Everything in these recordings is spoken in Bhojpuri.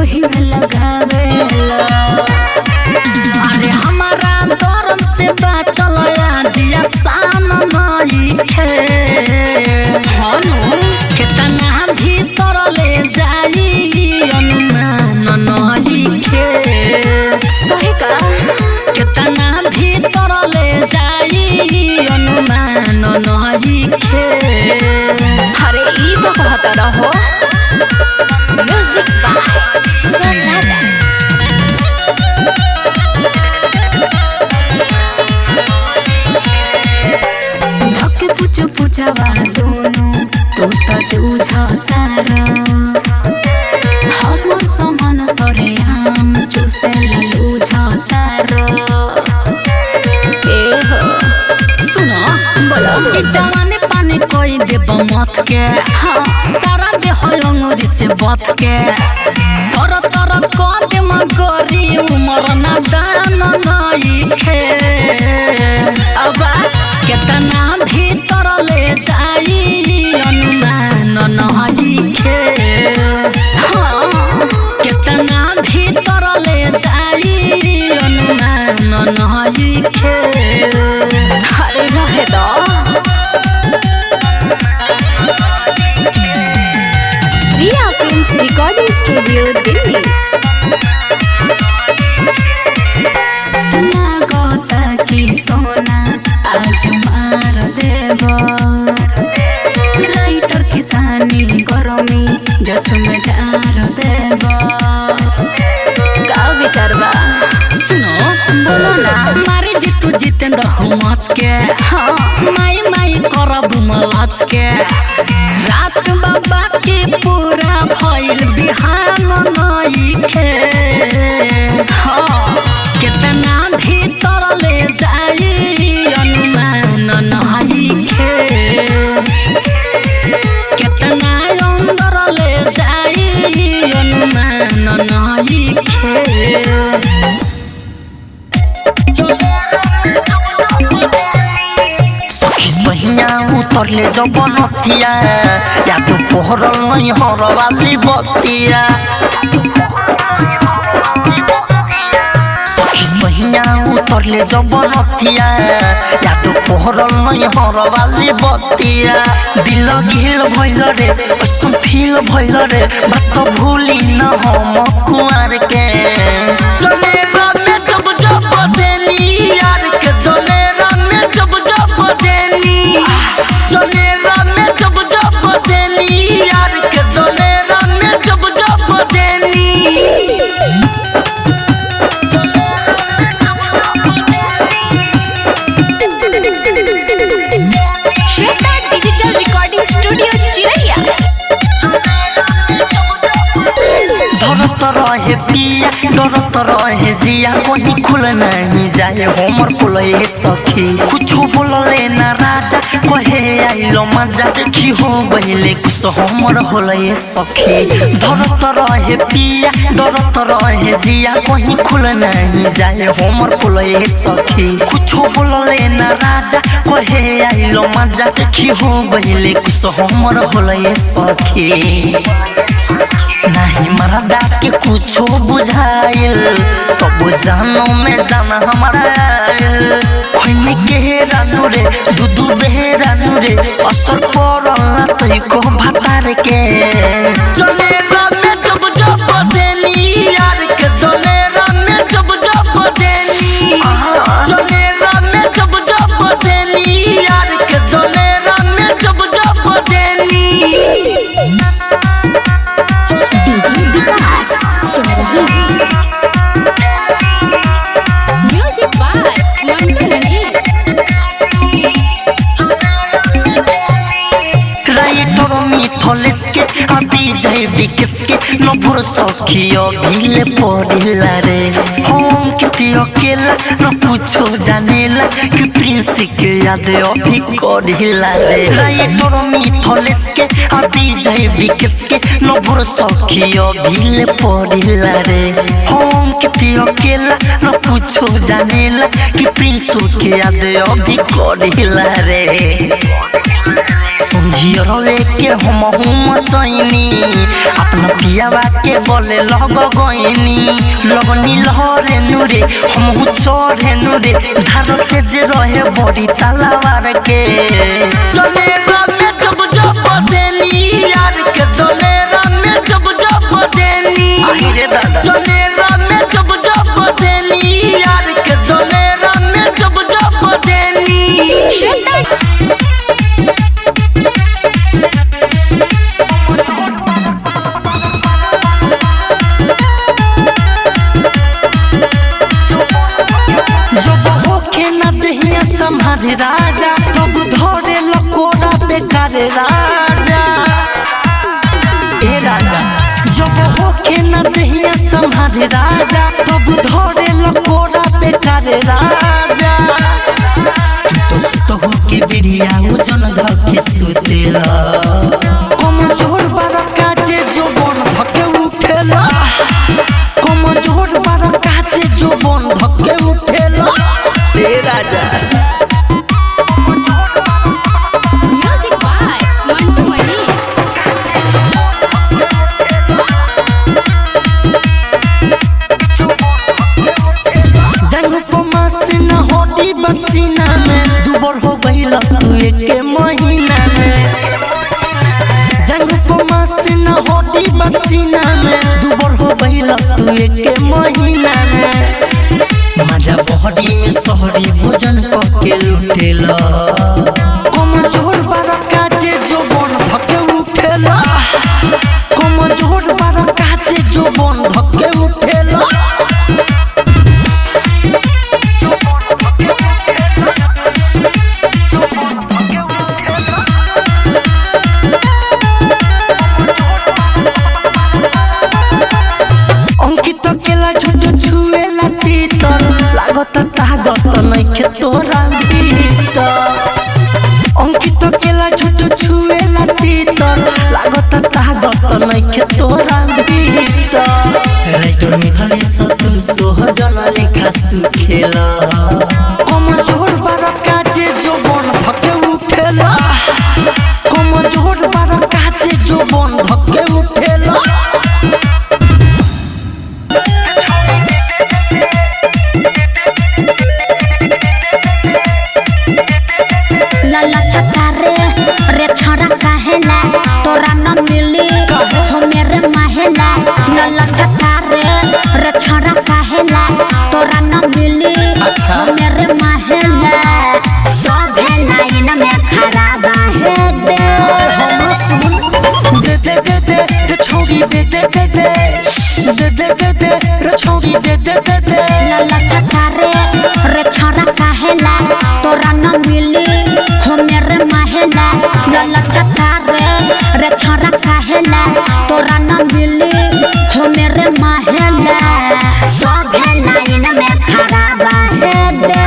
ओही में लगावेला। अरे हमारा दरद से बाचल जिया सान नइखे केतना भीतर ले जाई अनुमान नइखे। सही का केतना भीतर ले जाई अनुमान नइखे। अरे ई तो कहत रहो म्यूजिक बाय सुगम राजा। धके पूछो पूछवा दोनों तो जूझता हम समान सरे हम चूसे लूझता ए हो सुनो बोलो कि जवानी पानी कोई देव मत के हाँ सारा देह लंगोरी से बत के तर तर कदम गोरी उमर ना दान नइखे। अब केतना भीतर ले जाई अनुमान नइखे। हाँ केतना भीतर ले जाई अनुमान नइखे। अरे रहे दो रिया फिल्म्स रिकॉर्डिंग स्टूडियो दिल्ली। लागता कि सोना आज मार देव राइटर किसानी गरमी जस में जार देव। का विचार बा सुनो बोलो ना मारे जितु जितेंद्र हुमच के हाँ माई माई करब मलच के रात बाबा के पूरा भइल बिहान नइखे। हाँ केतना भीतर ले जाई अनुमान नइखे। केतना अंदर ले जाई अनुमान नइखे। सखिया उतरले जब नथिया या तो पोहरल नहीं हरवाली बतिया। सखिया उतरले जब नथिया या तो पोहरल नहीं हरवाली बतिया। दिल घिल भइल रे कसम फील भइल रे बात भूली न हम कुआर के। जनेरा में जब जब देनी यार के जनेरा में जब जब देनी जनेरा में जब जब देनी यार के जनेरा में जब जब देनी। श्वेता डिजिटल रिकॉर्डिंग स्टूडियो चिरैया। डरत रहे पिया डरत रहे जिया कहीं खुल नहीं जाए हमर पुलए सखी। कुछ बोलले ना राजा कहे आइलो मजा देखी हो बहिले कुछ हमर होलए सखी। डरत रहे पिया डरत रहे जिया कहीं खुल नहीं जाए हमर पुलए सखी। कुछ बोलले ना राजा कहे आइलो मजा देखी हो बहिले कुछ हमर होलए सखी। नहीं मरदा के कुछो बुझाइल तब जानो में जाना हमारा खोने के रानू रे दूधू बेरानू रे असर पड़ल ना तई को भातार के। जनेरा में जब जब देनी यार के जनेरा में जब जब देनी जनेरा में जब जब देनी यार के जनेरा में जब जब देनी। Music by Mantu Mani. Writer Mithlesh के अभी जय विकस के नपुर सखियो भिले पड़िला रे। हम किती अकेला न कुछो जानेला कि प्रिंस के याद अभी करिला रे। राइटर मिथलेस के अभी जय विकस के नपुर सखियो भिले पड़िला रे। हम किती अकेला न कुछो जानेला कि प्रिंस के याद अभी करिला रे। समझियो रवे के हम मचैनी अपना पियावा के बोले लग गईनी लगनी लहरे नुरे हम चढ़े नुरे धार के जे रहे बड़ी तलवार के जनेरा में जब जब देनी यार के जनेरा में जब जब देनी रे दादा जनेरा में जब जब देनी यार के जनेरा में जब जब देनी संभारे राजा तब धरे लकोरा बेकार राजा ए राजा जब होके न दहिया संभारे राजा तब धरे लकोरा बेकार राजा तो सुत होके बिड़िया ओजन धके सुतेला कम जोर बारा काजे जो बन धके उठेला कम जोर बारा काजे जो बन धके उठेला ए राजा म्यूजिक बाय मंटू मणि जंग को मसीना होती बसीना में दुबर हो गइल तू एक महीना में जंग को मसीना होती बसीना में दुबर हो गइल तू एक महीना में मजा बहरी में सहरी भोजन करके लुटेला कम जोर बारा काजे जो बन धके उठेला कम जोर बारा काजे जो बन धके उठेला अंकित केला छोट छुएला तीतर लागत तागत नइखे तोरा भीतर अंकित केला छोट छुएला तीतर लागत तागत नइखे तोरा भीतर राइटर मिथले सतु सोहजन लेखा सुखेला कम जोर बारा काजे जो बन धके उठेला कम जोर बारा काजे जो बन धके उठेला लाला चटारे रे छोरा काहेला तोरा न मिली हो मेरे माहेला लाला चटारे रे छोरा काहेला तोरा न मिली हो मेरे माहेला सब है लाइन में खड़ा बाहे दे हमरो सुन दे दे दे दे रे छोरी दे दे दे दे दे दे दे दे रे छोरी दे दे दे दे लाला चटारे रे छोरा काहेला तोरा न मिली हो मेरे माहेला लाला चटारे रे छोरा काहेला तोरा न मिली हो मेरे माहेला सब है लाइन में खड़ा बाहे दे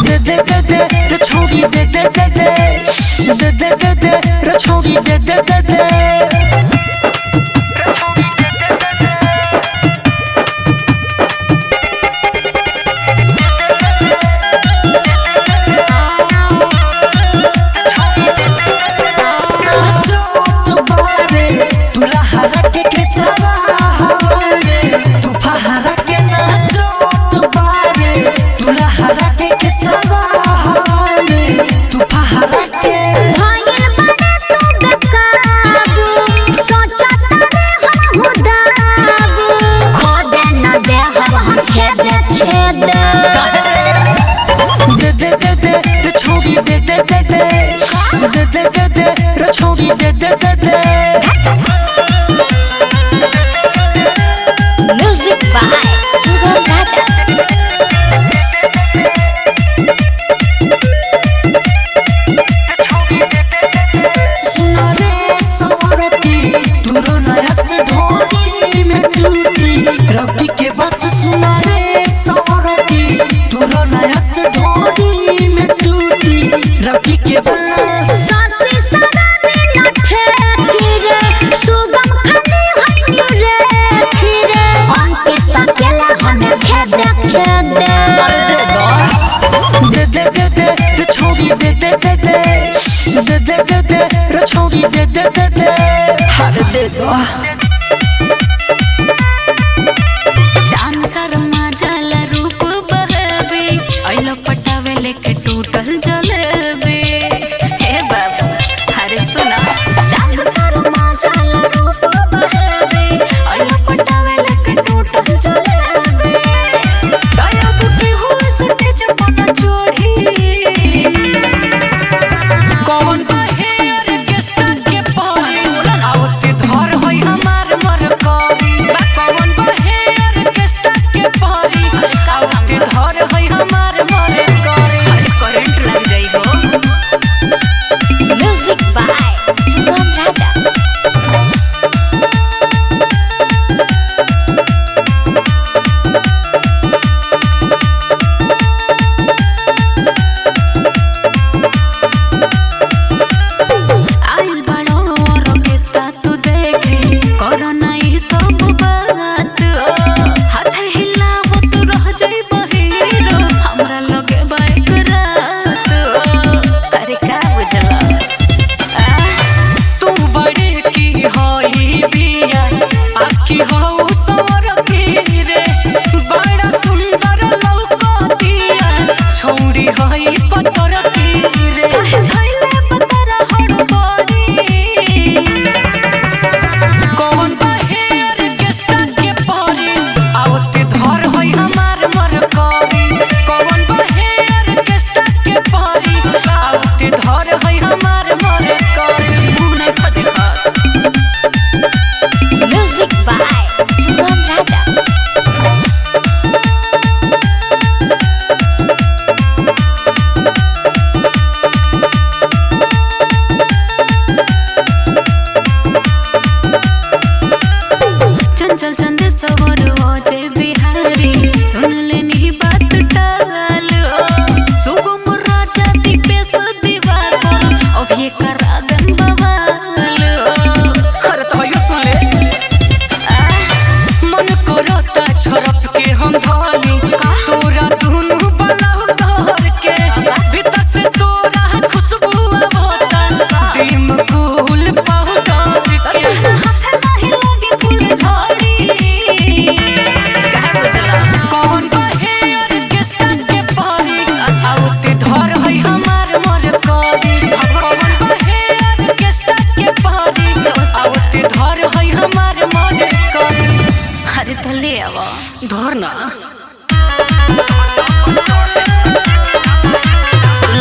दे दे दे दे रे छोरी दे दे दे दे दे दे दे दे रे छोरी दे दे दे दे भइल बड़ा तू बेकार रे छोड़ी दे दे दे दे हर दे दो जान शर्मा जल रूप बहबी आइलो पटावे लेके टूटल जलेबी हे बाबू अरे सुना जान शर्मा जल रूप बहबी आइलो पटावे लेके टूटल जलेबी दया टूटी हुई सुटे जपना चोड़ी कौन बहे अरे केस्टा के पारी आवते धर होई हमार मर करी कौन बहे अरे केस्टा के पारी आवते धर होई हमार मर करी करंट लग जाई हो म्यूजिक बाय सुगम राजा। आइल बड़ो और केस्टा तू देखे करो नहीं सब बात हाथ हिलावो तू रह जाई बहिरो हमरा लगे बाइक रात अरे का बुझला तू बड़े की होई बिया आखी हो सवर की रे बड़ा सुंदर लौकतिया छोड़ी होई पतर की रे धइले पतरा हड़बड़ी कौन बहे अरे केस्टा के पारी आवते धर होई हमार मर करी कौन बहे अरे केस्टा के पारी आवते धर होई हमार मर करी मुंह नहीं फदेखा म्यूजिक बाय सुगम राजा। चंचल चंद सवर जे बिहारी सुन लेनी बात टाल सुगम राजा दीपेश दिवाकर अब ये करा दम बवाल अरे तो यो सुन ले मन करता छरप के हम धानी तोरा दुनु बलाउ धर के भीतर से तोरा खुशबू आवता डीम कूल पाउडर के हाथ नहीं लगे फूल झड़ी कहे बुझला कौन बहे अरे केस्टा के पारी आवते धर है हमार मर करी कौन बहे अरे केस्टा के पारी आवते धर है हमार मर करी अरे तले आवा धर ना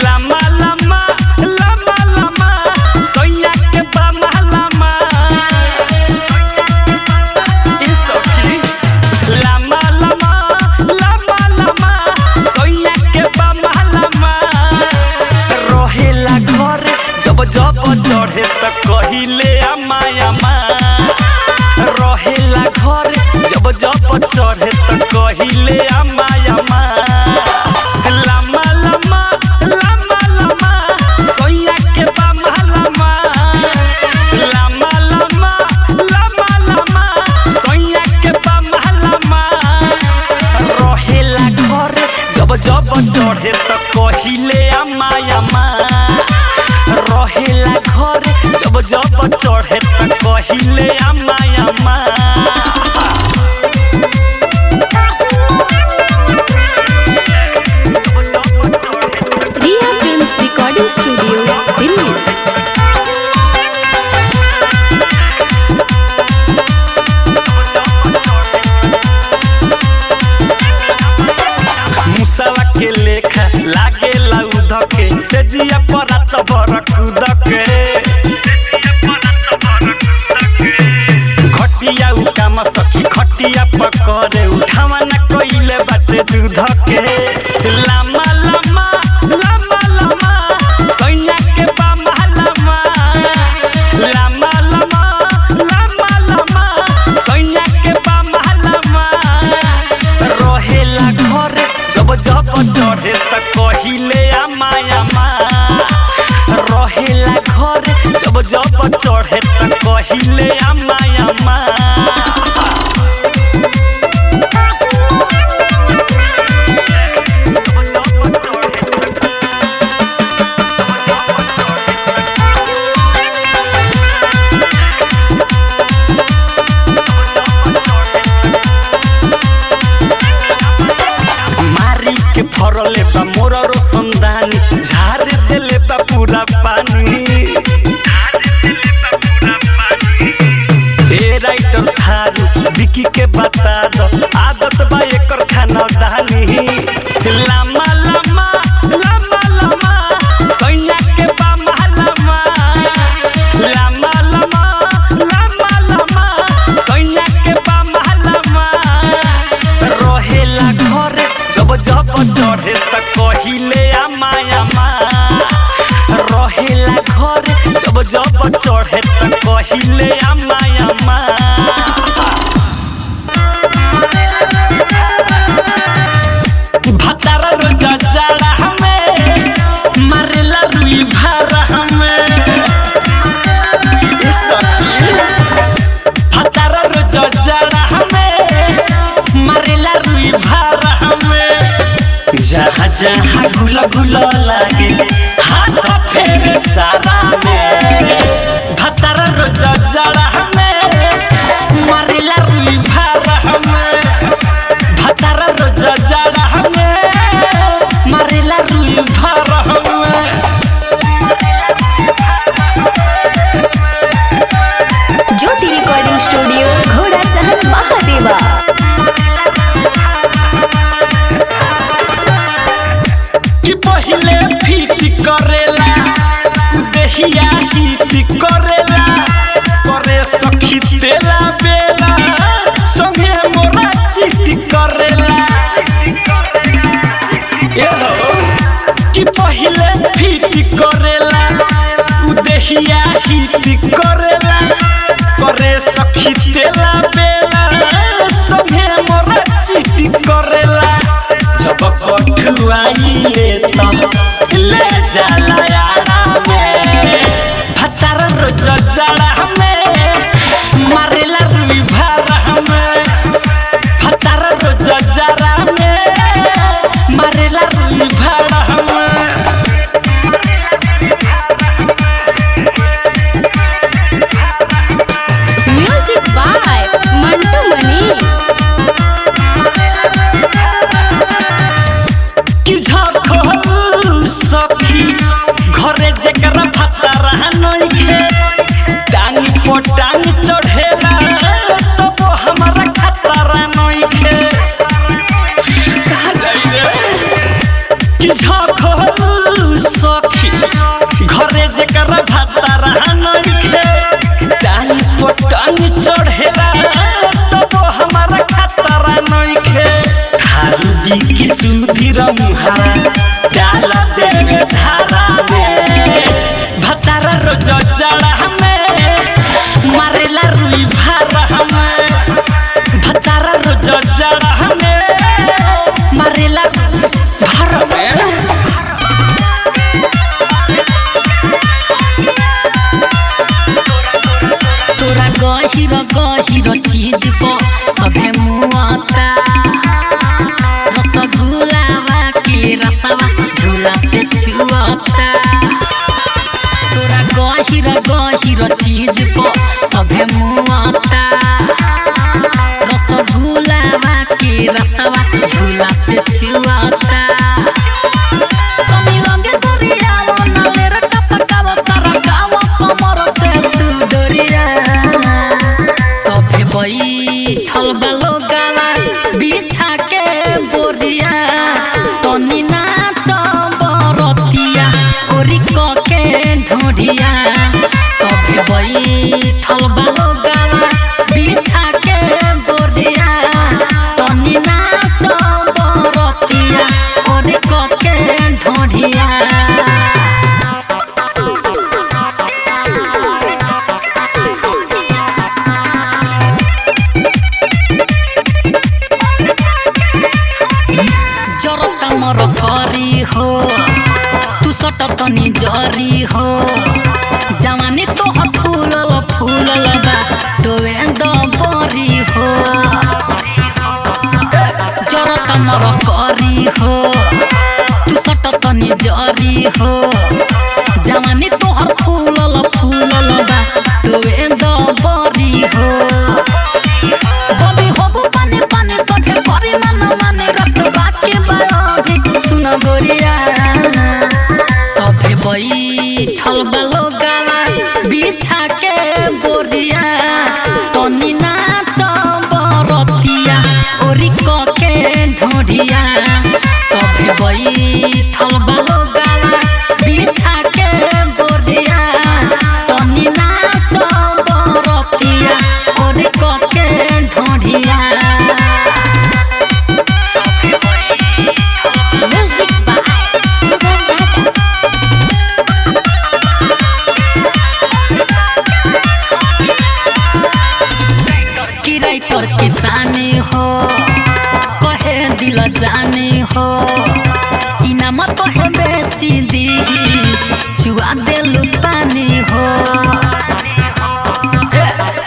लम्बा लम्बा लम्बा लम्बा सोया के बामा लम्बा ई सखी लम्बा लम्बा लम्बा लम्बा सोया के बामा लम्बा रहेला घर जब जब चढ़े त कहिले माया मा रहेला घर जब जब चढ़े त कहिले माया मा लम्बा लम्बा लम्बा लम्बा सोया के बामा लम्बा लम्बा लम्बा लम्बा लम्बा सोया के बामा लम्बा रहेला घर जब जब चढ़े त कहिले माया मा रहेला घर जब जब चढ़े त कहिले माया मा रिया फिल्म्स रिकॉर्डिंग स्टूडियो दिल्ली। मुसवा के लेखा लागे लाउद के से जिया परात बरखुद के घटिया उठाम सखी घटिया पकड़े उठावा न कइले बाटे दूध के लामा लामा लामा लामा सैया के बामा लामा लामा लामा लामा लामा सैया के बामा लामा रहेला घर जब जब चढ़े त कहिले माया मा रहेला घर जब जब चढ़े त कहिले माया मा मेहरारू विकी के बता दो आदत बा एकर खाना दानी लामा लामा लामा लामा सैया के बा महलामा लामा लामा लामा लामा सैया के बा महलामा रहेला घरे जब जब चढ़े त कहिले आमा आमा रहेला घरे जब जब चढ़े त कहिले आमा आमा भतारा रोजा जाड़ा हमें मारेला रुई भारा हमें भतारा रोजा जाड़ा हमें मारेला रुई भारा हमें जहाँ जहाँ घुला घुला लागे हाथ फेरे सारा में भतारा रोजा जाड़ा हमें मारेला रुई भारा हमें भतारा रोजा जाड़ा हमें मारेला रुई भारा हमें ज्योति रिकॉर्डिंग स्टूडियो घोड़ा सहन महादेवा। कि पहिले फिट करेला देहिया हिट करेला करे सखी तेला बेला संगे मोरा चिट करेला ए हो कि पहिले फिट करेला देहिया हिट करेला करे सखी तेला बेला संगे मोरा चिट करेला जब कठुआइए तो ले जाला यारा में भतारा रोजा जाड़ा हमें मारेला रुई भारा हमें भतारा रोजा जाड़ा में मारेला रुई भारा हमें म्यूजिक बाय मंटू मनीष। कि झखल सखी घरे जेकरा भतारा नइखे टांग पर टांग चढ़ेला तब हमारा खतरा नइखे कहा जाई रे कि झखल सखी घरे जेकरा भतारा नइखे टांग पर टांग चढ़ेला तब हमारा खतरा नइखे थारू की सुधीर मुहा डाला देवे धारा में भतारा रोजा जाड़ा हमें मारेला रुई भारा हमें भतारा रोजा जाड़ा हमें मारेला रुई भारा में तोरा गहिर गहिर चीज को सभे मुआता रसगुल्लावा के रसवा झूला से छुआता तोरा गहिर गहिर चीज को सभे मुआता रसगुल्लावा के रसवा झूला से छुआता कमी लगे दरिया नाले रे टपकावा सारा गाँव कमर से तू डोरिया सभे बैठल बालो गावा बिछा के बोरिया तनी नाच बरतिया कोरी के ढोढ़िया सभे बैठल बालो गावा बिछा के बोरिया तनी नाच बरतिया कोरी के ढोढ़िया जरता मर करी हो तू सट तनी जरी हो जवानी तोहर फूलल फूलल बा डोए दबरी हो जरता मर करी हो तू सट तनी जरी हो जवानी तोहर फूलल फूलल बा डोए दबरी हो बबी होबू पानी पानी सखे करी मन माने रत बाके बाभी सुन गोरिया सभे बैठल बालो गावा बिछा के बोरिया तनी नाच ढोढ़िया सभे बैठल बालो गावा बिछा के बोरिया तनी नाच बरतिया ओरे कके ढोढ़िया म्यूजिक बाय सुगम राजा। की राइटर किसानी हो कहे दिल जानी हो इनाम कहे बेसी दी चुआ देलु पानी हो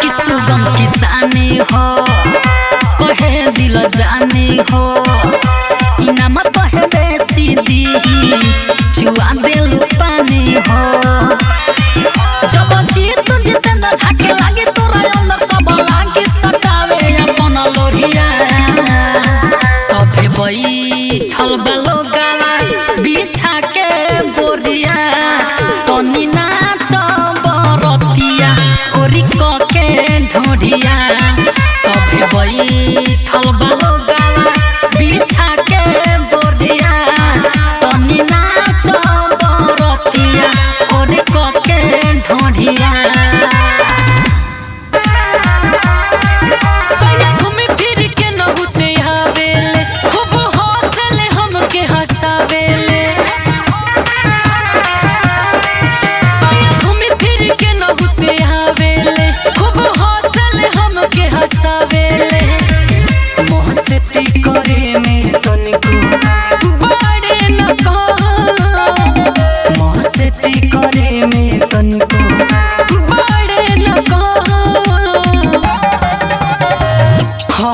किसुगम किसानी हो कहे दिल जानी हो इनाम कहे बेसी दी चुआ देलु पानी हो जब जीत जितेंद्र झाके लागे तोरा अंदर सब लागे सटावे अपन लोरिया सभे बैठल बालो गावा बिछा के बोरिया तनी नाच बरतिया ओरी कके ढोढ़िया सभे बैठल बालो गावा बिछा के बोरिया तनी नाच बरतिया ओरी कके ढोढ़िया सैया घूमी फिर के नहु से आवेले खूब हौसले हमके हंसावेले सैया घूमी फिर के नहु से आवेले खूब हौसले हमके हंसावेले मोहसेती करे में तनिको बड़े न कहो मोहसेती करे में तनिको बड़े न कहो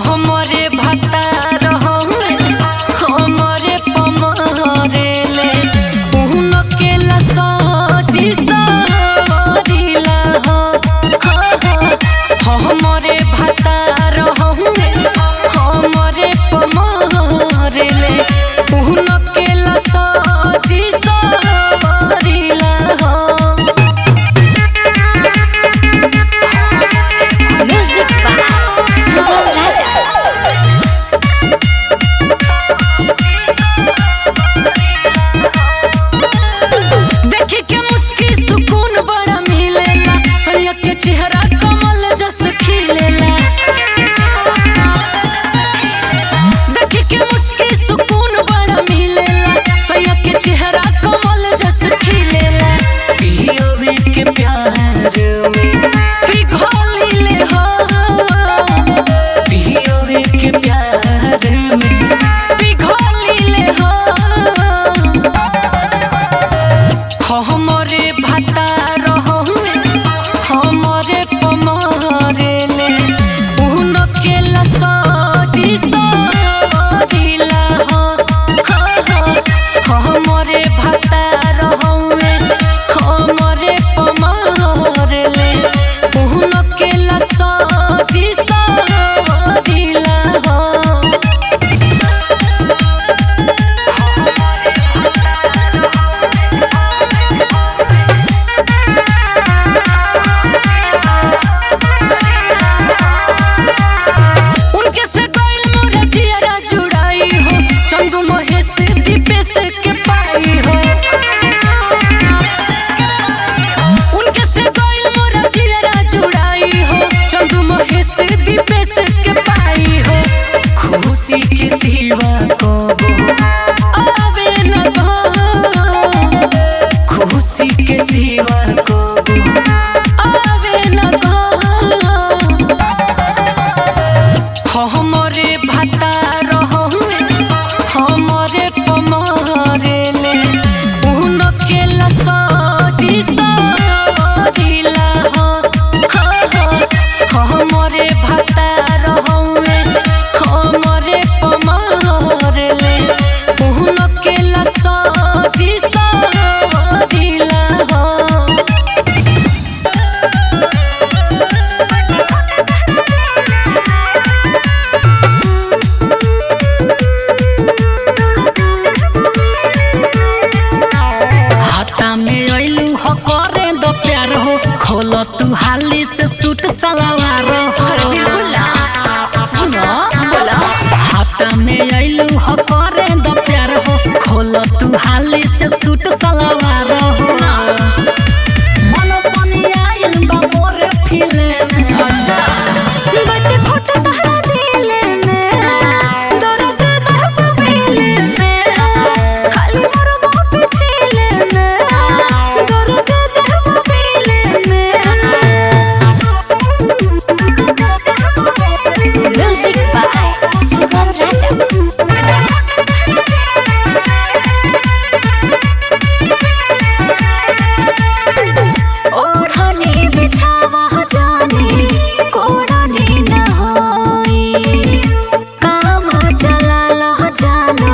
हमरे भतार हमरे पमरेले उहुन के लसाजी सरिला हमरे भतार हमरे पमरेले उहुन के लसाजी सरिला म्यूजिक बाय सुगम राजा। देखे के मुस्की सुकून बड़ा मिलेला सैया के चेहरा कमल जस खिलेला देखे के मुस्की सुकून बड़ा मिलेला सैया के चेहरा कमल जस खिलेला पियोवे के प्यार में पिघलिले हो पियोवे के प्यार में पिघलिले हो हमरे भतार हमरे पमरेले उहुन के लसाजी सरिला हमरे भतार हमरे पमरेले उहुन के लसाजी सरिला उनके से गइल मोरा जियरा जुड़ाई हो चंदू महेश दीपे से के पाई हो उनके से गइल मोरा जियरा जुड़ाई हो चंदू महेश दीपे से के पाई हो खुशी के सिवा कबो आवे न खुशी के सिवा कबो आवे न हमरे भतार हमरे पमरेले उहुन के लसाजी सरिला हमरे भतार हमरे पमरेले उहुन के लसाजी सरिला खोलो तू हाली से सूट सलवार हो सुनो हाथ में आइलू हो करे द प्यार हो खोल तू हाली से सूट सलवार हो मन पानी आइल बा मोरे फिले में अच्छा बट खोट तहरा दिले में दर्द दहब मिले में खाली मोर बाप छीले में दर्द दहब मिले में Music by Sugam Raja. ओढ़नी बिछावा जानी कोढ़नी न होई काम चला लह जानू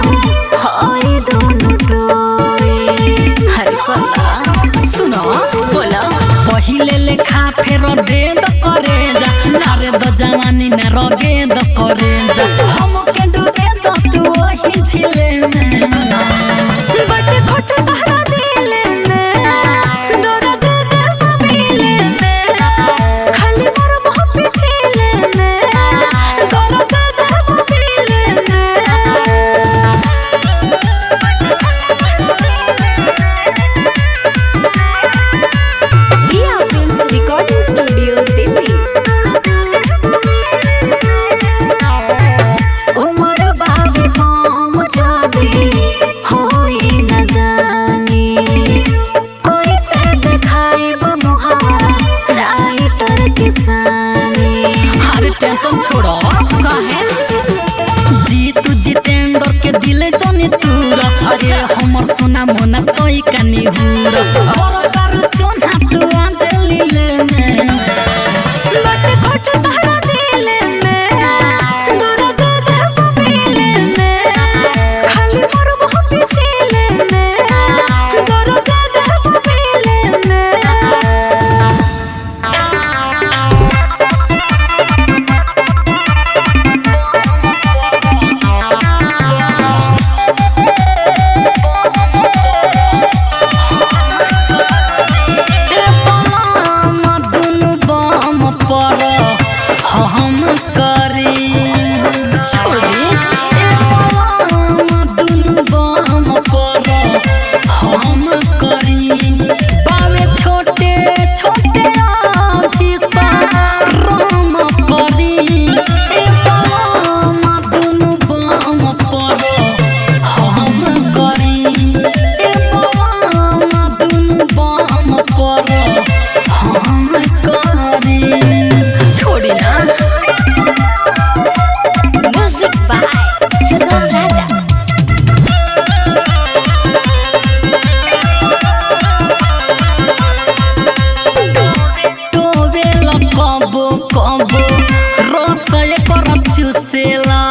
होई दोनों डोई हर कोला सुनो बोला पहिले लेखा फेर दे द करे जा झारे द जवानी ने रगे द करे जा हम के डूबे द तू वही झिले में बट खोट तहरा दिले में दर्द दहब मिले में खाली मोर बाप छीले में दर्द दहब मिले में Dia Films Recording Studio, Delhi. उमर बाबे काम जादी होई नदानी कोई से दिखाई बमुहा राइटर किसानी हर टेंशन छोड़ो काहे जीतू जितेंद्र के दिल जाने तूरा अरे हमर सोना मोना तोई कानी हुरा और कर चोना तू आंजली ले में बट खोट तहरा दिले में दर्द दहब मिले में खाली मोर बाप छीले में दर्द दहब मिले में ए पलाम दुनु बम पर हम करी छोड़ी ए पलाम दुनु बम पर हम करी बावे छोटे छोटे आँखी सा राम परी ए पलाम दुनु बम पर हम करी ए पलाम दुनु बम पर हम करी छोड़ी ना Music by Sugam Raja. टोवेला कबो कबो रसय कर चुसेला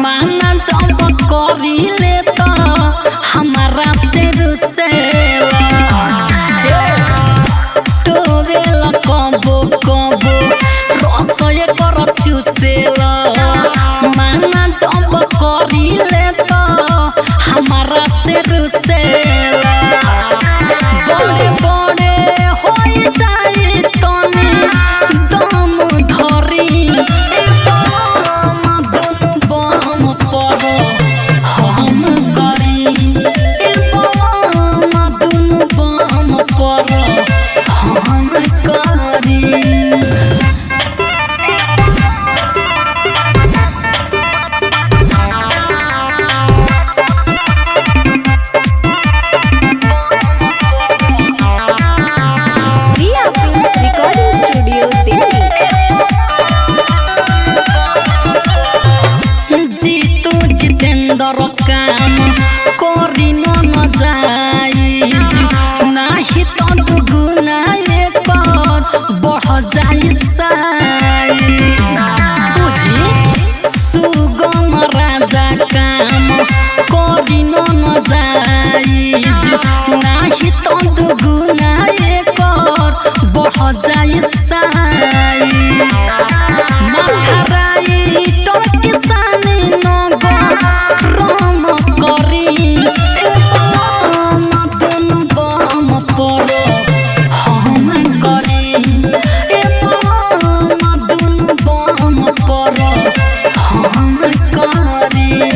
माना जब करिले त हमारा से रुसेला टोवेला कबो कबो रसय कर चुसेला माना जब करिले त हमारा से रुसेला बड़े बड़े होई जाई तनी दम धरी ए बम दुनु बम पर हम करी ए बम दुनु बम पर हम करी Dia Films Recording Studio, Delhi. Jitu Jitendra काम करी न जाई नाही तो दुगुना पर बढ़ जाई साई बुझी सुगम राजा काम करी न जाई नाही तो दुगुना पर बढ़ जाई साई मखराई तो किसानी नगो राम करी ए बम दुनु बम पर हम करी ए बम दुनु बम पर हम करी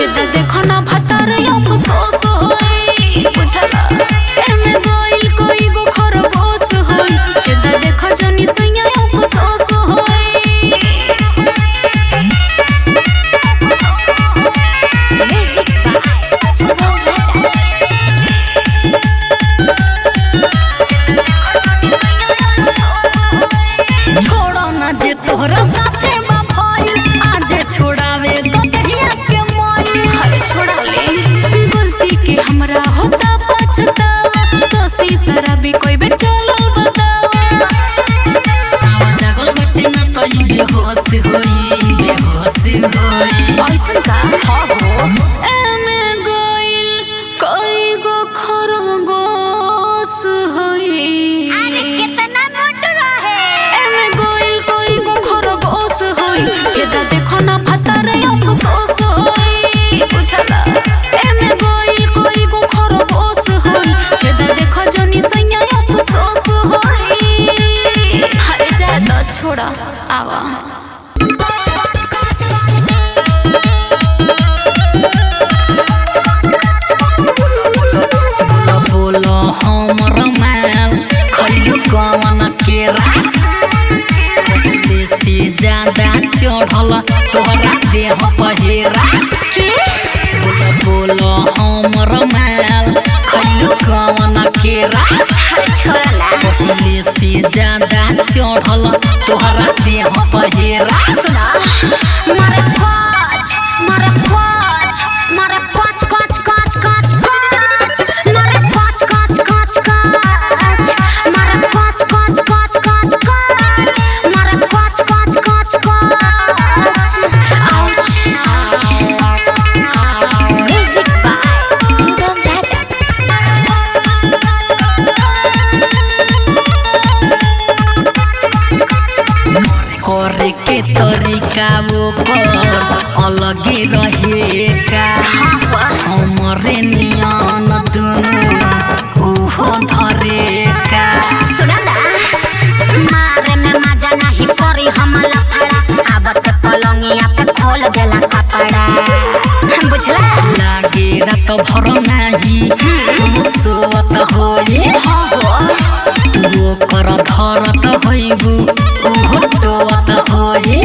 छेदा देखो ना भतार अफसोस होई बुझला एमे गोइल कोई गो खरगोश होई छेदा देखो जनी सैया अफसोस होई म्यूजिक बाय सुगम राजा। छोड़ो ना जे तोहरा साथे बा भइल आज छोड़ावे तो कहिया के मोई हरे छोड़ा ले गलती के हमरा होता पछतावा सोसी शराबी कोई बे चलो बतावा आवा जागल बटे ना तई बेहोश होई ऐसन का हां हो एमे गोइल कोई गो खरगोश होई अरे कितना मोट रहे एमे गोइल कोई गो खरगोश होई छेदा देखो ना भतार अफसोस होई बुझला एमे गोइल कोई गो खरगोश होई छेदा देखो जनी सैया अफसोस होई हरे जा द छोड़ा आवा बोलो हमर माल खइलु कवन केरा देसी ज्यादा चढ़ल तोहरा देह पहेरा बोलो हमर माल खइलु कवन केरा पहिले से ज्यादा चढ़ल तोहरा देह पहेरा मारे कोच मारे कोच मारे कोच कोच कोच कोच कोच मारे कोच कोच कोच कोच मारे कोच कोच कोच कोच कोच मारे कोच कोच कोच कोच म्यूजिक बाय सुगम राजा। करे के तरीका वो अलगे रहेगा हमरे नियन दुनु उहो धरेगा सुनंदा मारे में मजा नहीं करी हम लफड़ा आबत पलंगिया पे खोल देला कपड़ा बुझला लागे रात भर नाही सोवत होई तू कर धरत होइबू उहो टोवत होई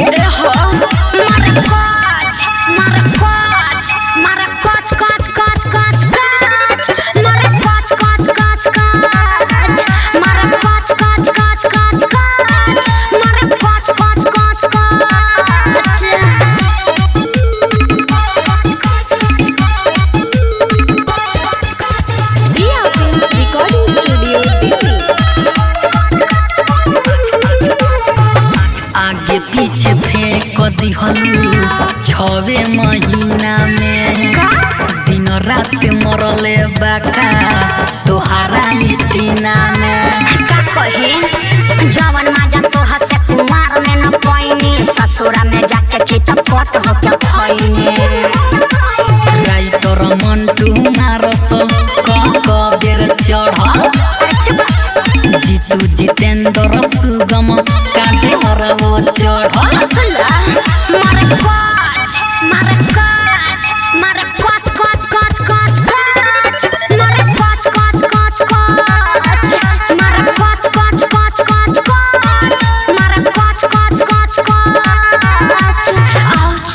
मारे कोच मारे कोच मारे कोच कोच कोच कोच कोच मारे कोच कोच कोच कोच मारे कोच कोच कोच कोच कोच मारे कोच कोच कोच कोच रिया फिल्म्स रिकॉर्डिंग स्टूडियो दिल्ली। आगे पीछे फेंक दिहलू 6 महीना में दिन रात मरले बाका तोहारा मिटीना में का कहे जवन माजा तो हसे कुमार में न कोइनी ससुरा में जाके चितपट हो के खइने राइटर मंटू मारस बेर चढ़ल जीतू जितेंद्र सुगम कांदे वो चढ़ल सुला मारे कोच मारे कोच मारे कोच कोच कोच कोच कोच मारे कोच कोच कोच कोच मारे कोच कोच कोच कोच कोच मारे कोच कोच कोच कोच आउच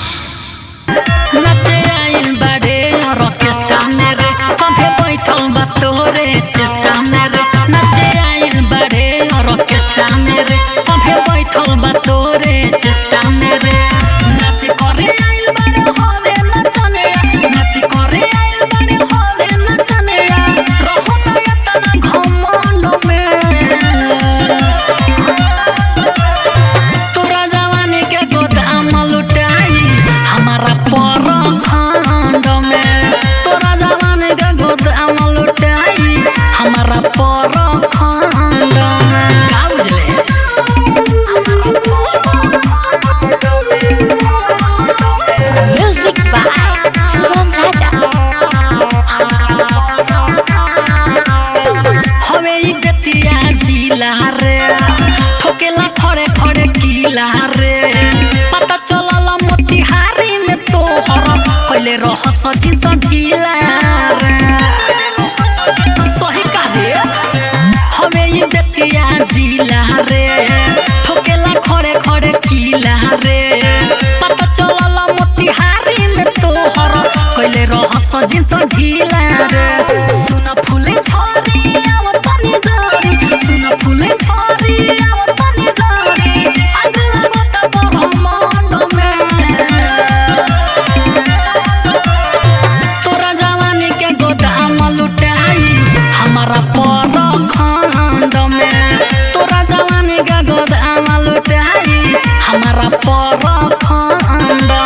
नचे आइल बाड़े ऑर्केस्ट्रा मेरे सभे बैठल बा तोरे चेष्टा मेरे नचे आइल बाड़े ऑर्केस्ट्रा मेरे सभे बैठल बा तोरे चेष्टा मेरे नाच करे आइल बाड़े होवे नचने नाच करे आइल बाड़े होवे नचने रहो न इतना घमंड में तोरा जवानी के गोदाम लुटाई हमारा परखंड में तोरा जवानी के गोदाम लुटाई हमारा कोइले रहस जिंस ढीला रे सही का रे हमें ये बेतिया जिला रे ठोकेला खड़े खड़े किला रे पता चलला मोतिहारी में तोहर कोइले रहस जिंस ढीला रे सुन फूले छरी आवतनी जरी सुन फूले छरी आवतनी जरी अगला मत परमान में तोरा जवानी के गोदाम लुटाई हमारा पर खंड में तोरा जवानी के गोदाम लुटाई हमारा पर खंड में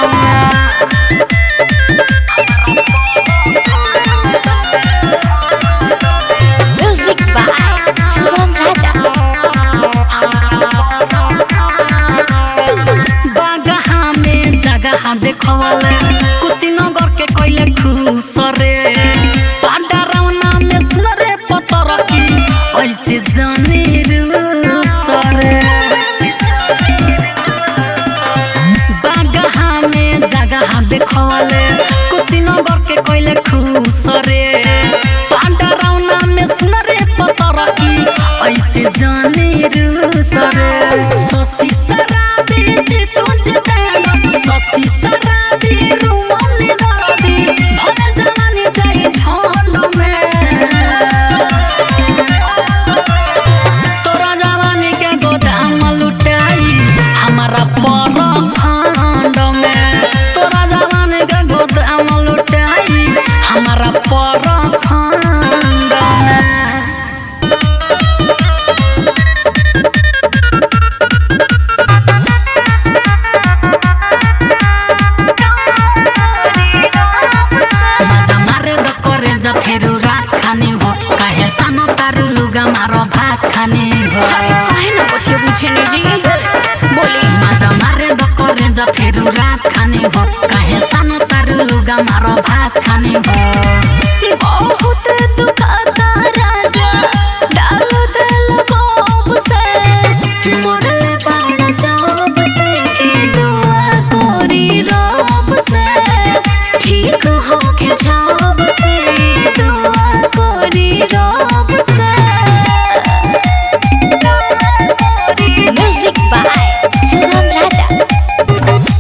म्यूजिक बाय शुभम राजा। बागहा में जगह देखवाले कुशीनगर के कोइले खुश रे पांडरौना में सुनरे पतर की ऐसे जाने रूस रे बागहा में जगह देखवाले कुशीनगर के कोइले खुश रे पांडरौना में सुनरे पतर की ऐसे जाने रूस रे ससी शराबी जितु जितेंद्र ससी शराबी रुमाली दर्दी भले जवानी जाए छंड में तोरा जवानी के गोदाम लुटाई हमारा पर खंड में तोरा जवानी के गोदाम लुटाई हमारा पर खंड में मजा मारे द करे जा फेरू रात खाने हो काहे सानो तारू लुगा मारो भात खाने हो काहे ना बतिया बुझे ने जी बोली मजा मारे द करे जा फेरू रात खाने हो काहे सानो तारू लुगा मारो भात खाने हो बहुत दुखाता राजा डाल दिल कोब से मोरे बाण जब से के दुआ कोरी रब से ठीक हो के जब से दुआ कोरी रब से म्यूजिक बाय शुभम राजा।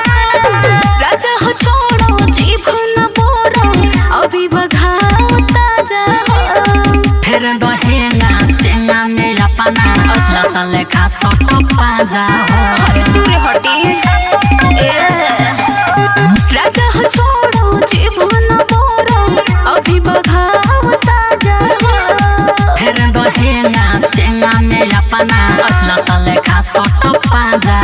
राजा हो छोड़ो जीभ न बोरो अभी बघाता जा फिर दहेना चेंगा में अपना अचला साले खा सब पाजा अरे दूर हटी राजा हो छोड़ो जीभ न बोरो अभी बघाता जा फिर दहेना चेंगा में अपना अचला साले खा सब पाजा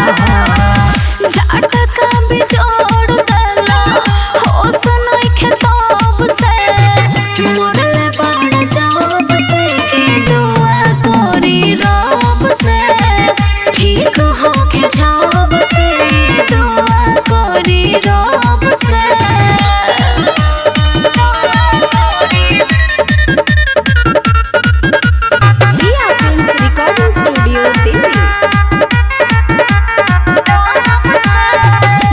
झटका बिजोड़ दला होश नइखे तब से मोरे बाण जब से के दुआ कोरी रब से ठीक हो के जब से दुआ कोरी रब से Riya films recording studio Delhi.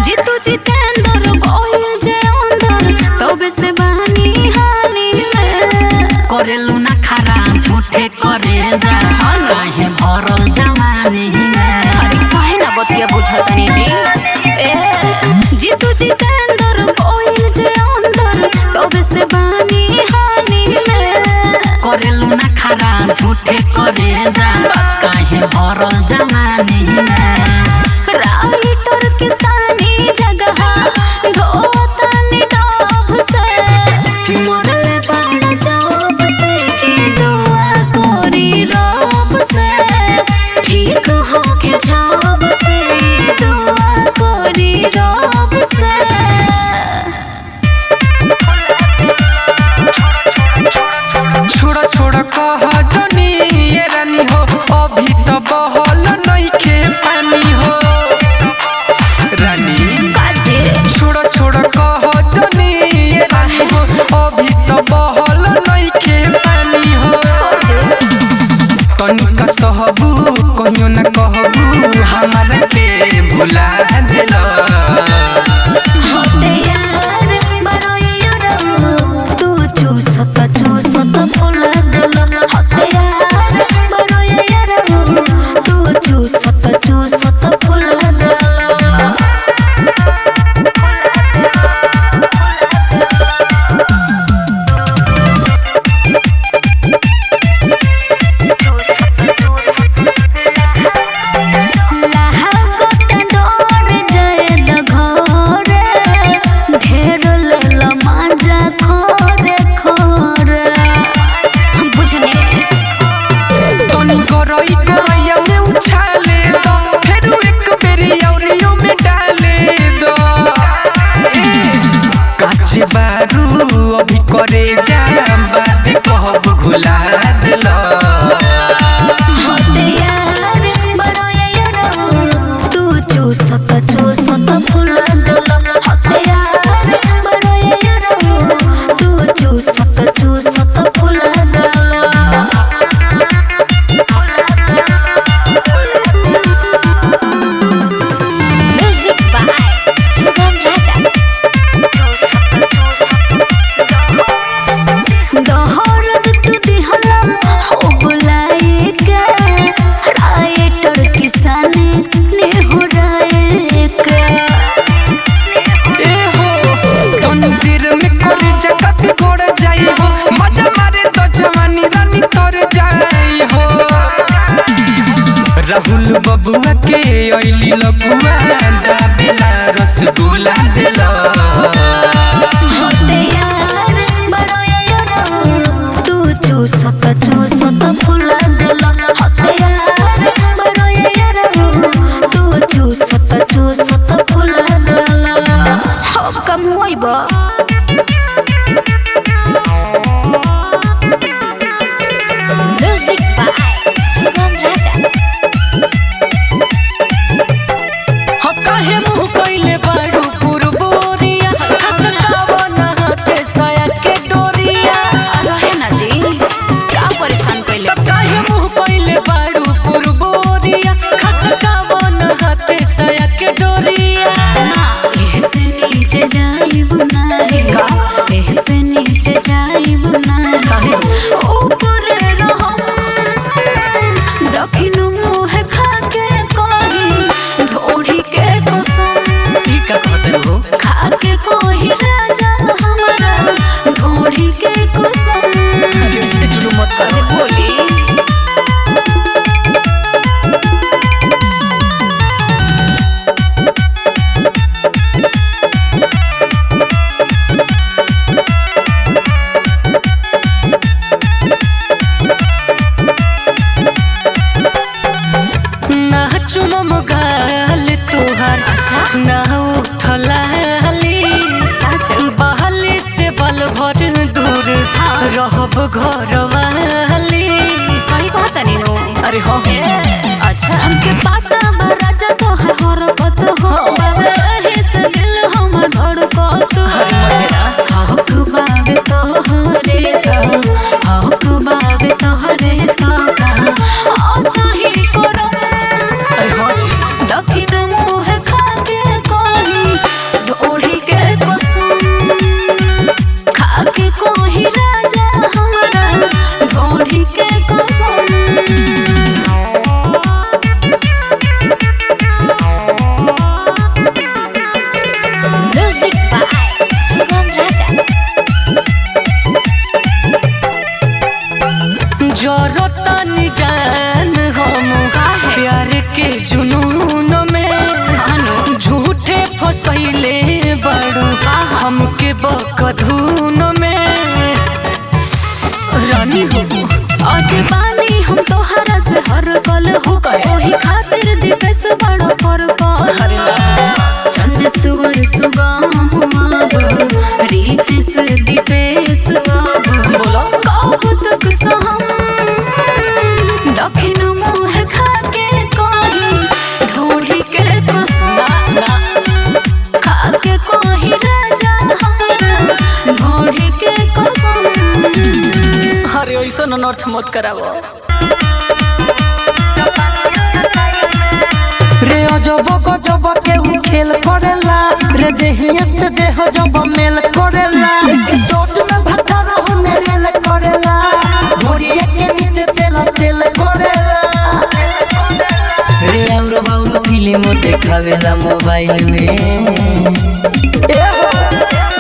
Jeetu Jitendra Goel जे अंदर तबे से बानी हानि में करेलू ना खरा झूठे करे जा काहे भरल जवानी में अरे काहे ना बतिया बुझतनी जी जीतू जितेंद्र गोइल जे अंदर तबे से बानी हानि में करेलू ना खरा झूठे करे जा काहे भरल जवानी में राइटर किसानी जगह धोतनी डाब से मोरे बाण जब से के दुआ कोरी रब से ठीक हो के जब से दुआ कोरी रब से छोड़ा छोड़ा कहा जनी ये रानी हो अभी तो बहल नइखे पानी हो रानी छोड़ा छोड़ा कहा जनी ये रानी हो अभी तो बहल नइखे पानी हो तनिका सहबू कहियो न कहबू हमारा के भुला दिलो होते यार बड़ो यार तू चूसत फुला दिलो होते यार बड़ो यार तू चूसत फुला दिलो बारू अभी करे जा बात कहब घुला दिलो होते यार बड़ो यार तू चूसत फुला दिलो होते यार बड़ो यार तू चूसत फुला दिलो म्यूजिक बाय सुगम राजा दोहरत तू दिहला हो बुलाए के राइटर किसान ने हो राए के ए हो मंदिर में करे जगत गोड़ जाई हो मजा मारे तो जवानी रानी तर जाई हो राहुल बबुआ के ओइली लबुआ दाबेला रसगुल्ला दिलो होते यार बड़ो यार तू चूसत फुला दिलो होते यार बड़ो यार तू चूसत फुला दिलो हम कम होइबा म्यूजिक बाय सुगम राजा काहे मुँह कइले बारू पुरबोरिया खसकावा नहाते साया के डोरिया रहे ना दी का परेशान कइले काहे मुँह कइले बारू पुरबोरिया खसकावा नहाते साया के डोरिया ना ऐसे नीचे जाइब ना ऐसे नीचे जाइब ना ऊपर रहम दक्षिण मुँह खाके कही ढोरी के कसम की का खतर हो खाके कही राजा हमारा ढोरी के कसम ऐसे जुलूम मत कर बोली ना चुमम गाल तोहार ना उठलाली बहली से बल भर दूर रहब घर वाली सही बात है नीनू अरे हाँ अच्छा हमके पाता बा राजा तोहर हरकत हो बाबे से दिल हमर धड़कत अरे मत हक बाबे तोहरे हक बाबे तोहरे असही करम अरे हाँ जी दक्षिण मुँह खाके कही ढोरी के कसम खाके कही राजा हमारा ढोरी के कसम म्यूजिक बाय सुगम राजा जरतानी जान हम प्यार के जुनून में झूठे फसैले बड़ू हमके बकधून में रानी हो आज बानी हम तोहरा से हर पल हो ओही खातिर दिपेश बड़ो पर चंद सुवर सुगम रीतेश दिपेश बोलो कब तक सहम दक्षिण मुँह खाके कही ढोरी के कसम खाके कही राजा हमारा ढोरी के कसम अरे ऐसा अनर्थ मत करावो रे अजब गजब के उ खेल करेला रे देहिया से देह जब मेल करेला सोच में भक्का रहो मेरे ले करेला घोड़िया के नीचे तेल तेल करेला रे और बाउर फिल्म देखावेला मोबाइल में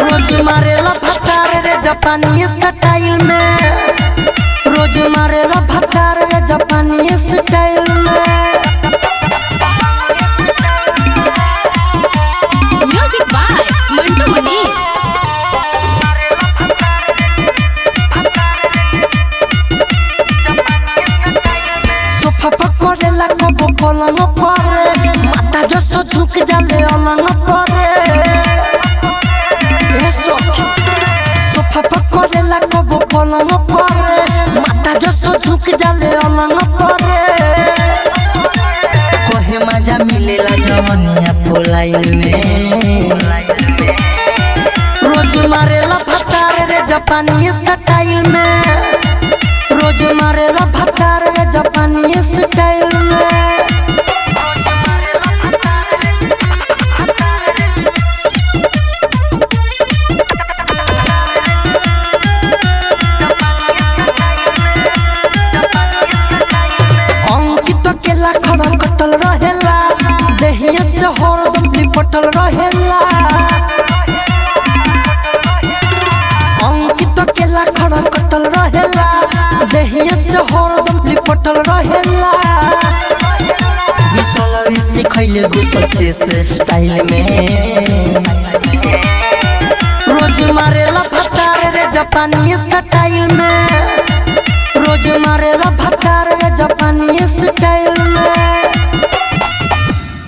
रोज मारेला भतार रे जापानी स्टाइल में रोज मारेला भतार रे जापानी स्टाइल में music by Mantu Mani. Sofa पर करेला कबो पलंग पर माथा जसो झुक जाले अलंग पर सोफा पर करेला कबो पलंग पर माथा जसो झुक जाले अलंग पर कहे मजा मिलेला जवनिया पोलाइल में रोज मारेला भतार रे जापानी स्टाइल में रोज मारेला भतार रे जापानी स्टाइल में अंकित केला खड़ा कटल रहेला देहिया से हरदम लिपटल रहेला अंकित केला खड़ा कटल रहेला देहिया से हरदम लिपटल रहेला विसल विसी खैले गुसल चेस स्टाइल में रोज मारेला भतार रे जापानी स्टाइल में रोज मारेला